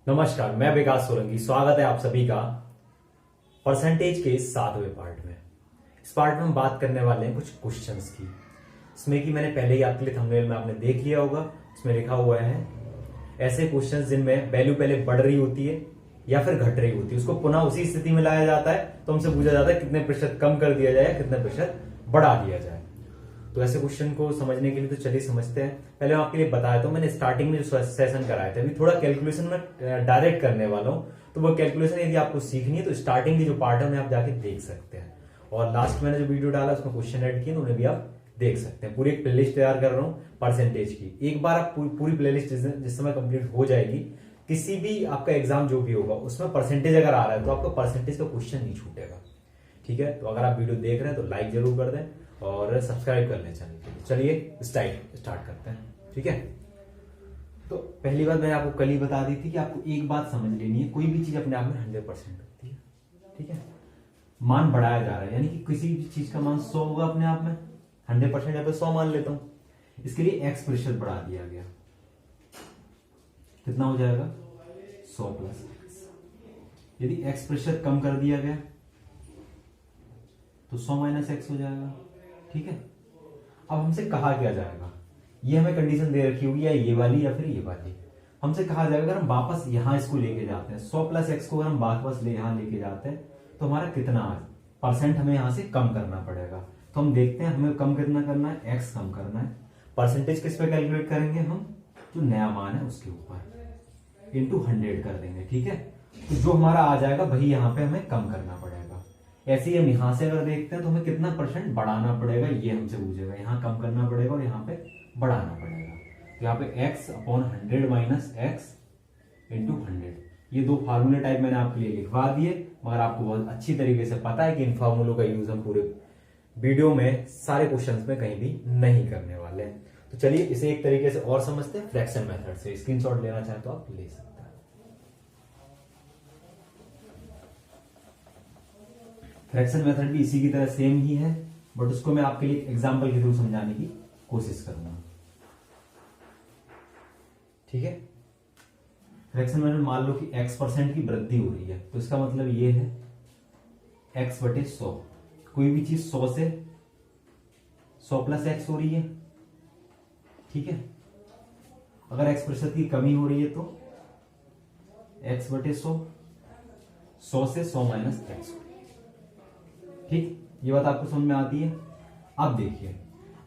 नमस्कार, मैं विकास सोलंकी। स्वागत है आप सभी का परसेंटेज के 7वें पार्ट में। इस पार्ट में हम बात करने वाले हैं कुछ क्वेश्चंस की। इसमें कि मैंने पहले ही आपके लिए थंबनेल में आपने देख लिया होगा, उसमें लिखा हुआ है ऐसे क्वेश्चंस जिनमें वैल्यू पहले बढ़ रही होती है या फिर घट रही होती है, उसको पुनः उसी स्थिति में लाया जाता है। तो हमसे पूछा जाता है कितने प्रतिशत कम कर दिया जाए, कितने प्रतिशत बढ़ा दिया जाए। तो ऐसे क्वेश्चन को समझने के लिए तो चलिए समझते हैं। पहले मैं आपके लिए बताया था, मैंने स्टार्टिंग में जो सेशन कराए थे, अभी थोड़ा कैलकुलेशन में डायरेक्ट करने वाला हूं। तो वो कैलकुलेशन यदि आपको सीखनी है तो स्टार्टिंग की जो पार्ट है उन्हें आप जाके देख सकते हैं, और लास्ट में मैंने जो वीडियो डाला उसमें क्वेश्चन ऐड किए उन्हें भी आप देख सकते हैं। पूरी एक प्लेलिस्ट तैयार कर रहा हूं परसेंटेज की। एक बार आप पूरी प्लेलिस्ट जिस समय कंप्लीट हो जाएगी, किसी भी आपका एग्जाम जो भी होगा उसमें परसेंटेज अगर आ रहा है तो आपका परसेंटेज का क्वेश्चन नहीं छूटेगा। ठीक है, तो अगर आप वीडियो देख रहे हैं तो लाइक जरूर कर दें और सब्सक्राइब कर लें चैनल के लिए। चलिए स्टार्ट करते हैं। ठीक है, तो पहली बात मैंने आपको कल ही बता दी थी कि आपको एक बात समझ लेनी है, कोई भी चीज अपने आप में 100% होती है। ठीक है, मान बढ़ाया जा रहा है, यानी कि किसी भी चीज का मान 100 होगा अपने आप में 100%, यहाँ पे 100 मान लेता हूं। इसके लिए x प्रतिशत बढ़ा दिया गया, कितना हो जाएगा 100 प्लस x। यदि x प्रतिशत कम कर दिया गया तो 100 माइनस एक्स हो जाएगा। ठीक है, अब हमसे कहा क्या जाएगा, ये हमें कंडीशन दे रखी होगी या ये वाली या फिर ये वाली। हमसे कहा जाएगा अगर हम वापस यहां इसको लेके जाते हैं 100 प्लस एक्स को, अगर हम वापस यहां लेके जाते हैं तो हमारा कितना परसेंट हमें यहां से कम करना पड़ेगा। तो हम देखते हैं हमें कम कितना करना है, एक्स कम करना है। परसेंटेज किस पे कैलकुलेट करेंगे हम, जो नया मान है उसके ऊपर इंटू 100 कर देंगे। ठीक है, तो जो हमारा आ जाएगा वही यहाँ पे हमें कम करना पड़ेगा। ऐसे ही हम यहां से अगर देखते हैं तो हमें कितना परसेंट बढ़ाना पड़ेगा, ये हमसे पूछेगा। यहाँ कम करना पड़ेगा और यहाँ पे बढ़ाना पड़ेगा। तो यहाँ पे x upon 100 minus x into 100, ये दो फार्मूले टाइप मैंने आपके लिए लिखवा दिए, मगर आपको बहुत अच्छी तरीके से पता है कि इन फार्मूलों का यूज हम पूरे वीडियो में सारे क्वेश्चंस में कहीं भी नहीं करने वाले हैं। तो चलिए इसे एक तरीके से और समझते हैं, फ्रैक्शन मेथड से। स्क्रीनशॉट लेना चाहे तो आप ले सकते हैं। फ्रैक्शन मेथड भी इसी की तरह सेम ही है, बट उसको मैं आपके लिए एग्जांपल के थ्रू समझाने की कोशिश करूंगा। ठीक है, फ्रैक्शन मेथड मान लो कि x% की वृद्धि हो रही है, तो इसका मतलब ये है x बटे 100। कोई भी चीज 100 से 100 प्लस एक्स हो रही है। ठीक है, अगर x% की कमी हो रही है तो x बटे 100, 100 से 100 माइनस एक्स। ठीक, ये बात आपको समझ में आती है। अब देखिए,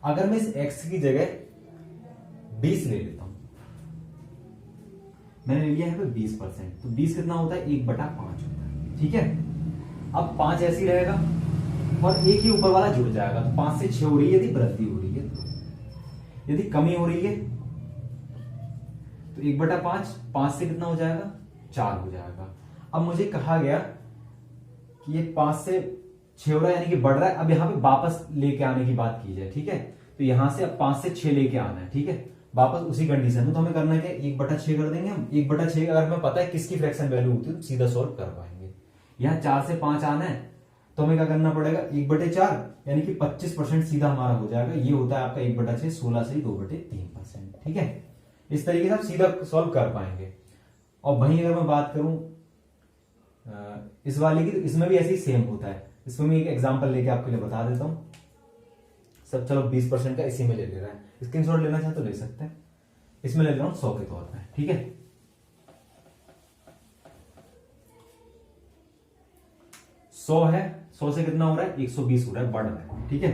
अगर मैं इस x की जगह 20 ले लेता हूं, मैंने ले लिया है 20%, तो 20 कितना होता है, 1/5 होता है। ठीक है, अब 5 ऐसे ही रहेगा और एक ही ऊपर वाला जुड़ जाएगा, तो 5 से 6 हो रही है यदि वृद्धि हो रही है तो। यदि कमी हो रही है तो 1/5, 5 से कितना हो जाएगा, 4 हो जाएगा। अब मुझे कहा गया कि ये 5 से 6 हो रहा है, यानी कि बढ़ रहा है। अब यहां पे वापस लेके आने की बात की जाए, ठीक है, तो यहां से अब 5 से 6 लेके आना है। ठीक है, वापस उसी कंडीशन में, तो हमें करना है क्या, 1/6 कर देंगे हम। 1/6 अगर हमें पता है किसकी फ्रैक्शन वैल्यू होती है तो सीधा सॉल्व कर पाएंगे। यहां 4 से 5 आना है तो हमें क्या करना पड़ेगा, 1/4 यानी कि 25% सीधा हमारा हो जाएगा। ये होता है आपका 1/6, 16 से 2/3%। ठीक है, इस तरीके से आप सीधा सॉल्व कर पाएंगे। और वहीं अगर मैं बात करूं इस वाले की, तो इसमें भी ऐसे ही सेम होता है। इसमें भी एक एग्जांपल लेके आपके लिए बता देता हूं सब। चलो 20% का इसी में ले रहा है, स्क्रीनशॉट लेना चाहे तो ले सकते हैं। इसमें ले रहा हूं 100 के तौर पे। ठीक है, 100 है, 100 से कितना हो रहा है, 120 हो रहा है, बढ़ रहा है। ठीक है,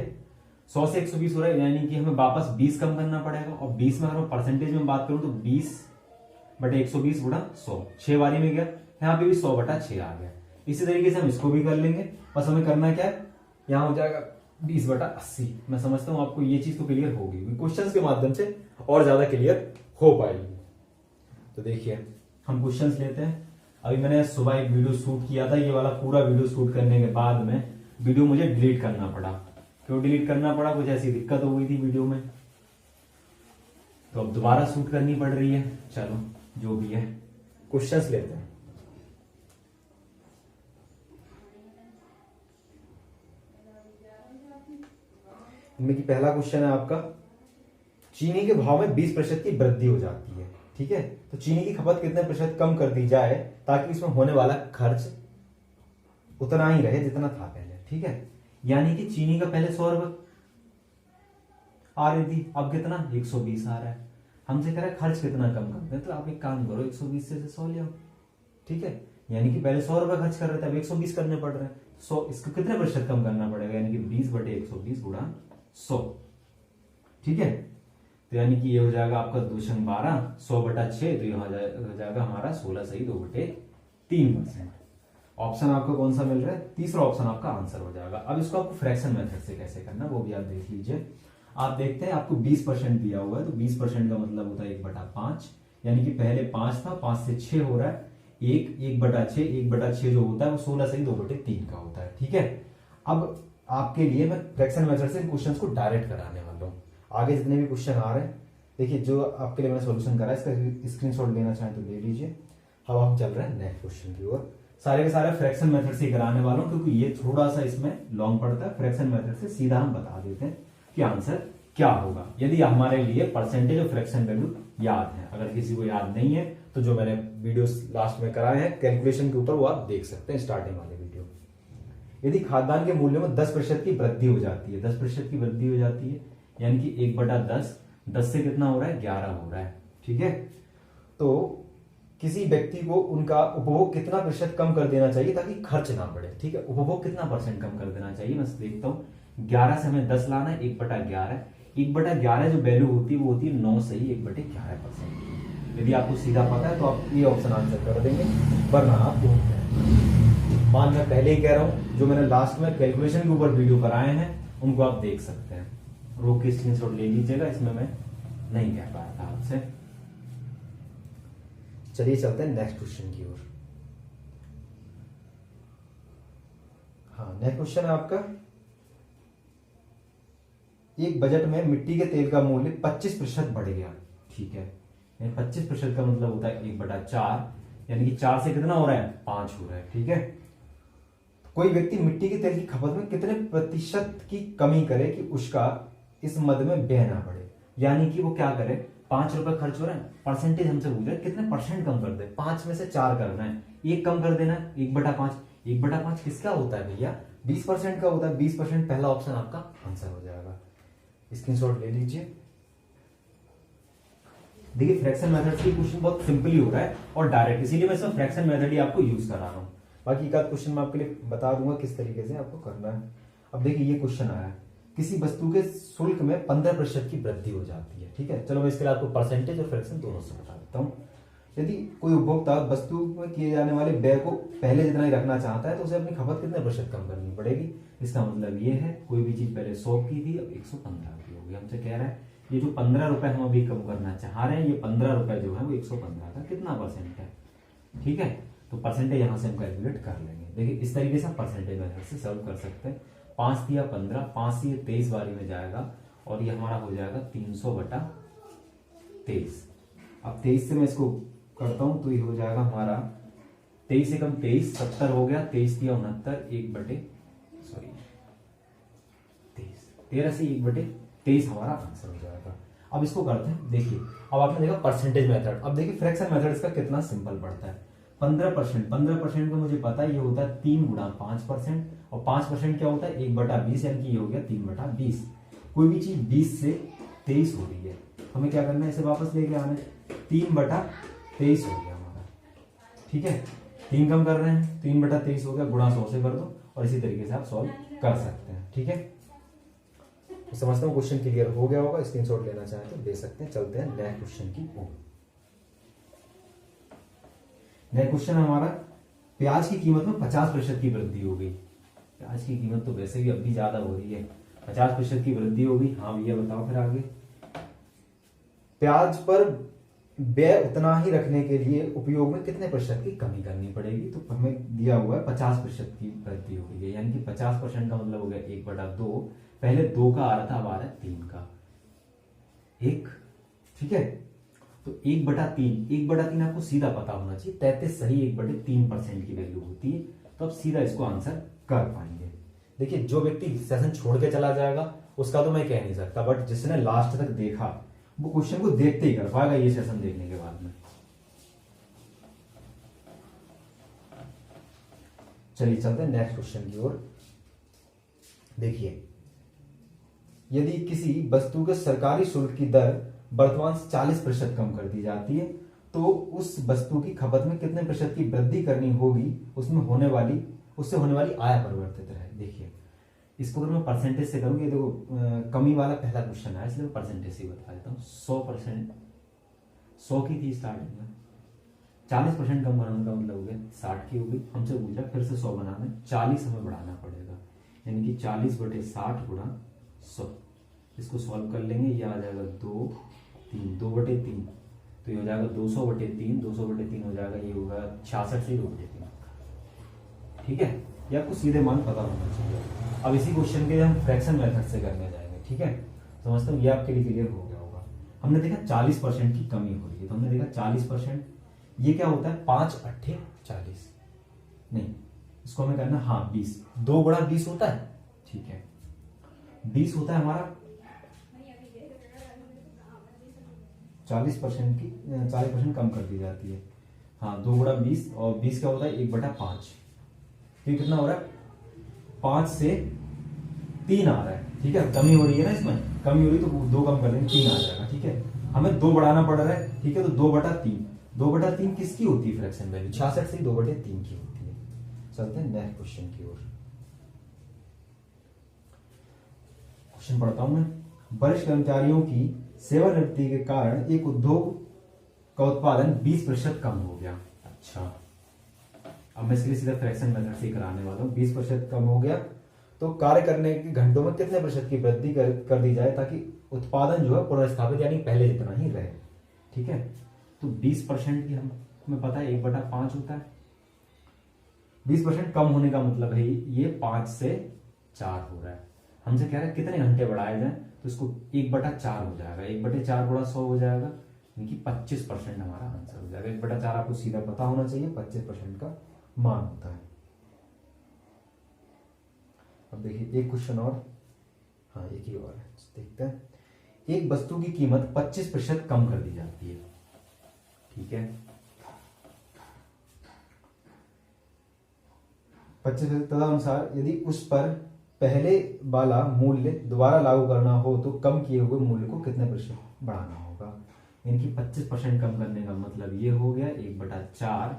100 से 120 हो रहा है, यानी कि हमें वापस 20 कम करना पड़ेगा। और 20 में अगर मैं परसेंटेज में बात करूं तो 20/120 गुणा 100, 6 बारी में गया। यहां पे भी 100/6 आ गया। इसी तरीके से हम इसको भी कर लेंगे। बस हमें करना क्या है, यहां हो जाएगा 20/80। मैं समझता हूं आपको ये चीज तो क्लियर होगी, क्वेश्चंस के माध्यम से और ज्यादा क्लियर हो पाएगी। तो देखिए हम क्वेश्चंस लेते हैं। अभी मैंने सुबह एक वीडियो शूट किया था, ये वाला पूरा वीडियो शूट करने के बाद में वीडियो मुझे डिलीट करना पड़ा। क्यों डिलीट करना पड़ा, कुछ ऐसी दिक्कत हो गई थी वीडियो में, तो अब दोबारा शूट करनी पड़ रही है। चलो जो भी है, क्वेश्चंस लेते हैं। इनमें की पहला क्वेश्चन है आपका, चीनी के भाव में 20% की वृद्धि हो जाती है। ठीक है। तो चीनी की खपत कितने प्रतिशत कम कर दी जाए ताकि इसमें होने वाला खर्च उतना ही रहे जितना था पहले, ठीक है। यानी कि चीनी का पहले 100 रुपए आ रही थी, अब कितना 120 आ रहा है। हमसे कह रहा है खर्च कितना कम करते हैं, तो आप एक काम करो 120 से 100 ले आओ, ठीक है। यानी कि पहले 100 रुपए खर्च कर रहे थे, अब 120 करने पड़ रहे हैं। 100 इसको कितने प्रतिशत कम करना पड़ेगा, यानी कि 20/120 गुणा 100, ठीक है। तो यानी कि ये हो जाएगा आपका 2 × 12, 100/6, तो यहाँ हो जाएगा हमारा 16 सही 2/3%। ऑप्शन आपको कौन सा मिल रहा है, तीसरा ऑप्शन आपका आंसर हो जाएगा। अब इसको आपको फ्रैक्शन मेथड से कैसे करना वो भी आप देख लीजिए। आप देखते हैं आपको 20% दिया हुआ है, तो 20% का मतलब होता है 1/5, यानी कि पहले 5 था, 5 से 6 हो रहा है, 1/6, 1/6 जो होता है वो 16 सही 2/3 का होता है, ठीक है। अब आपके लिए मैं फ्रैक्शन मेथड से क्वेश्चन को डायरेक्ट कराने वाला हूँ। आगे जितने भी क्वेश्चन आ रहे हैं, देखिए जो आपके लिए मैंने सोल्यूशन करा है इसका स्क्रीनशॉट लेना चाहें तो ले लीजिए। अब हम चल रहे हैं नेक्स्ट क्वेश्चन की ओर। सारे के सारे फ्रैक्शन मेथड से कराने वाला हूं क्योंकि ये थोड़ा सा इसमें लॉन्ग पड़ता है। फ्रैक्शन मेथड से सीधा हम बता देते हैं कि आंसर क्या होगा, यदि हमारे लिए परसेंटेज और फ्रैक्शन वैल्यू याद है। अगर किसी को याद नहीं है तो जो मैंने वीडियो लास्ट में कराए हैं कैलकुलेशन के ऊपर, वो आप देख सकते हैं स्टार्टिंग वाले वीडियो। यदि खाद्यान्न के मूल्य में 10% की वृद्धि हो जाती है, 10% की वृद्धि हो जाती है, यानी कि 1/10, 10 से कितना हो रहा है 11 हो रहा है, ठीक है। तो किसी व्यक्ति को उनका उपभोग कितना प्रतिशत कम कर देना चाहिए ताकि खर्च ना बढ़े, ठीक है। उपभोग कितना परसेंट कम कर देना चाहिए, मैं देखता हूँ। 11 से हमें 10 लाना है, 1/11, 1/11 जो वैल्यू होती है वो होती है 9 सही 1/11%। यदि आपको सीधा पता है तो आप ये ऑप्शन आंसर कर देंगे, वरना आप मान मैं पहले ही कह रहा हूं, जो मैंने लास्ट में कैलकुलेशन के ऊपर वीडियो कराए हैं उनको आप देख सकते हैं। रोक के स्क्रीनशॉट ले लीजिएगा, इसमें मैं नहीं कह पाया था आपसे। चलिए चलते हैं नेक्स्ट क्वेश्चन की ओर। हाँ, नेक्स्ट क्वेश्चन है आपका, एक बजट में मिट्टी के तेल का मूल्य 25% बढ़ गया, ठीक है। 25% का मतलब होता है 1/4, यानी कि 4 से कितना हो रहा है 5 हो रहा है, ठीक है। कोई व्यक्ति मिट्टी के तेल की खपत में कितने प्रतिशत की कमी करे कि उसका इस मद में व्यय ना बढ़े, यानी कि वो क्या करे, 5 रुपए खर्च हो रहे हैं, परसेंटेज हमसे पूछ रहे हैं कितने परसेंट कम कर दे, 5 में से 4 करना है, 1 कम कर देना है, 1/5। 1/5 किसका होता है भैया, 20% का होता है। 20% पहला ऑप्शन आपका आंसर हो जाएगा। स्क्रीनशॉट ले लीजिए। देखिए फ्रैक्शन मेथड से क्वेश्चन बहुत सिंपली हो रहा है और डायरेक्ट, इसीलिए मैं इसमें फ्रैक्शन मेथड ही आपको यूज करा रहा हूं। बाकी एक आध क्वेश्चन मैं आपके लिए बता दूंगा किस तरीके से आपको करना है। अब देखिए ये क्वेश्चन आया है, किसी वस्तु के शुल्क में 15% की वृद्धि हो जाती है, ठीक है। चलो मैं इसके लिए आपको परसेंटेज और फ्रैक्शन दोनों से बता देता हूं। यदि कोई उपभोक्ता वस्तु में किए जाने वाले व्यय को पहले जितना ही रखना चाहता है तो उसे अपनी खपत कितने प्रतिशत कम करनी पड़ेगी। इसका मतलब ये है कोई भी चीज पहले 100 की थी अब 115 की होगी। हमसे कह रहा है ये जो 15 रुपए हम अभी कम करना चाह रहे हैं, ये 15 रुपए जो है वो 115 का कितना परसेंट है, ठीक है। तो परसेंटेज यहां से हम कैलकुलेट कर लेंगे। देखिए इस तरीके से आप परसेंटेज मेथड से सॉल्व कर सकते हैं। 5 दिया 15, 5 से 23 बारी में जाएगा और ये हमारा हो जाएगा 300/23। अब 23 से मैं इसको करता हूं तो ये हो जाएगा हमारा 23 से कम 23, 70 हो गया। 23 दिया 69, 13 से 1/23 हमारा आंसर हो जाएगा। अब इसको करते हैं, देखिए अब आपने देखा परसेंटेज मेथड। अब देखिए फ्रैक्शन मेथड इसका कितना सिंपल पड़ता है। 15% को मुझे पता है ये होता है 3 × 5%, और 5% क्या होता है 1/20, यानी कि ये हो गया 3/20। कोई भी चीज 20 से 23 हो रही है, हमें क्या करना है, इसे वापस लेके आना है, 3/23 हो गया हमारा, ठीक है। 3 कम कर रहे हैं, 3/23 हो गया, गुणा 100 से कर दो और इसी तरीके से आप सॉल्व कर सकते हैं, ठीक है। तो समझता हूँ क्वेश्चन क्लियर हो गया होगा। स्क्रीनशॉट लेना चाहें तो दे सकते हैं। चलते हैं नेक्स्ट क्वेश्चन की ओर। नेक्स्ट क्वेश्चन हमारा, प्याज की कीमत में 50% की वृद्धि हो गई। प्याज की कीमत तो वैसे भी अभी ज्यादा हो रही है, 50% की वृद्धि हो गई। हाँ भैया बताओ फिर आगे। प्याज पर व्यय उतना ही रखने के लिए उपयोग में कितने प्रतिशत की कमी करनी पड़ेगी। तो हमें दिया हुआ है 50% की वृद्धि हो गई है, यानी कि 50% का मतलब हो गया 1/2। पहले 2 का आ रहा था, अब आ रहा है 3 का 1, ठीक है। तो 1/3, 1/3 आपको सीधा पता होना चाहिए। 33 सही 1/3% की वैल्यू होती है, तो आप सीधा इसको आंसर कर पाएंगे। देखिए जो व्यक्ति सेशन छोड़ के चला जाएगा उसका तो मैं कह नहीं सकता, बट जिसने लास्ट तक देखा वो क्वेश्चन को देखते ही कर पाएगा ये सेशन देखने के बाद में। चलिए चलते हैं नेक्स्ट क्वेश्चन की ओर। देखिए, यदि किसी वस्तु के सरकारी शुल्क की दर वर्तमान से 40% कम कर दी जाती है तो उस वस्तु की खपत में कितने प्रतिशत की वृद्धि करनी होगी, उससे होने वाली आय परिवर्तित रहे। देखिए, इसको अगर मैं परसेंटेज से करूंगी, देखो कमी वाला पहला क्वेश्चन है इसलिए मैं परसेंटेज से बता देता हूँ। 100%, 100 की थी स्टार्टिंग में, 40% कम कराने का मतलब हो गया 60 की होगी। हमसे पूछा फिर से 100 बनाना, 40 हमें बढ़ाना पड़ेगा, यानी कि 40/60 गुणा 100। इसको सॉल्व कर लेंगे, ये आ जाएगा 2/3, तो ये हो जाएगा 200/3, 200/3 हो जाएगा, ये होगा 66 से 2/3। ठीक है, ये आपको सीधे मान पता होना चाहिए। अब इसी क्वेश्चन के हम फ्रैक्शन मेथड से करने जाएंगे। ठीक है, समझते हो, ये आपके लिए क्लियर हो गया होगा। हमने देखा 40% की कमी हो रही है, तो हमने देखा 40%, ये क्या होता है 5 8 40, नहीं इसको हमें करना, हाँ 20, 2 गुणा 20 होता है। ठीक है, 20 होता है हमारा 40% की 40% कम कर दी जाती है। हाँ 2 गुणा 20, और 20 क्या होता है 1/5, ये कितना हो रहा है 5 से 3 आ रहा है। ठीक है, कमी हो रही है ना, इसमें कमी हो रही तो 2 कम कर देंगे 3 आ जाएगा। ठीक है, हमें 2 बढ़ाना पड़ रहा है। ठीक है, तो 2/3, 2/3 किसकी होती है फ्रैक्शन वैल्यू, 66 से 2/3 की होती है। चलते हैं नेक्स्ट क्वेश्चन की ओर। क्वेश्चन पढ़ता हूं मैं। वरिष्ठ कर्मचारियों की सेवानिवृत्ति के कारण एक उद्योग का उत्पादन 20% कम हो गया। अच्छा, अब मैं इसके लिए सीधा फ्रैक्शन मेथड से कराने वाला हूं। 20% कम हो गया तो कार्य करने के घंटों में कितने प्रतिशत की वृद्धि कर दी जाए ताकि उत्पादन जो है पुनर्स्थापित यानी पहले जितना ही रहे। ठीक है, तो 20% की हमें पता है 1/5 होता है। 20% कम होने का मतलब है ये 5 से 4 हो रहा है। हमसे कह रहा है कितने घंटे बढ़ाए जाए, तो इसको 1/4 हो जाएगा, 1/4 गुणा 100 हो जाएगा, यानी कि 25% हमारा आंसर हो जाएगा। 1/4 आपको सीधा पता होना चाहिए, 25% का मान होता है। अब देखिए एक क्वेश्चन और, हाँ एक ही और है, देखते हैं। एक वस्तु की कीमत 25% कम कर दी जाती है। ठीक है, 25% तदनुसार यदि उस पर पहले वाला मूल्य दोबारा लागू करना हो तो कम किए हुए मूल्य को कितने प्रतिशत बढ़ाना होगा। यानी कि 25% कम करने का मतलब ये हो गया 1/4,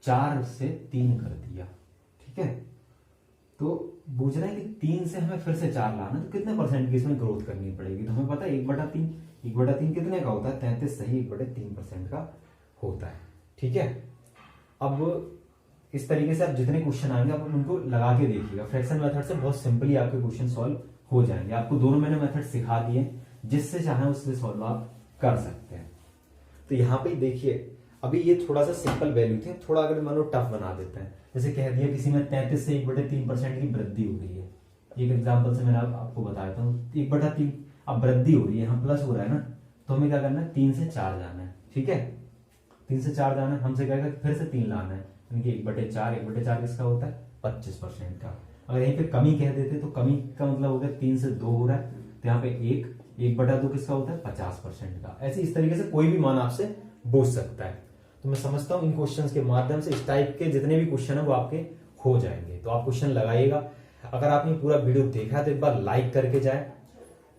4 से 3 कर दिया। ठीक है, तो पूछ रहे हैं कि 3 से हमें फिर से 4 लाना, तो कितने परसेंट की इसमें ग्रोथ करनी पड़ेगी। तो हमें पता है 1/3, 1/3 कितने का होता है 33 सही 1/3% का होता है। ठीक है, अब इस तरीके से आप जितने क्वेश्चन आएंगे आप उनको लगा के देखिएगा। फ्रैक्शन मेथड से बहुत सिंपली आपके क्वेश्चन सॉल्व हो जाएंगे। आपको दोनों मैंने मेथड सिखा दिए, जिससे चाहे उससे सॉल्व आप कर सकते हैं। तो यहाँ पे देखिए, अभी ये थोड़ा सा सिंपल वैल्यू थे, थोड़ा अगर मान लो टफ बना देते हैं। जैसे कह दिया किसी में 33 से 1/3% की वृद्धि हो रही है। एक एग्जाम्पल से मैंने आपको बताया था 1/3, अब वृद्धि हो रही है, यहाँ प्लस हो रहा है ना, तो हमें क्या करना है 3 से 4 जाना है। ठीक है, 3 से 4 जाना है, हमसे कहेगा फिर से 3 लाना है, यानी कि 1/4, 1/4 किसका होता है 25% का। अगर यहीं पे कमी कह देते तो कमी का मतलब हो गया 3 से 2 हो रहा है, तो यहाँ पे 1/2 किसका होता है 50% का। ऐसे इस तरीके से कोई भी मान आपसे पूछ सकता है। तो मैं समझता हूं इन क्वेश्चंस के माध्यम से इस टाइप के जितने भी क्वेश्चन है वो आपके हो जाएंगे। तो आप क्वेश्चन लगाइएगा। अगर आपने पूरा वीडियो देखा तो एक बार लाइक करके जाए,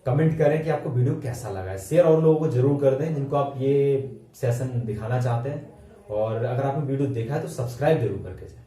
कमेंट करें कि आपको वीडियो कैसा लगा है, शेयर और लोगों को जरूर कर दें जिनको आप ये सेशन दिखाना चाहते हैं, और अगर आपने वीडियो देखा है तो सब्सक्राइब जरूर करके जाए।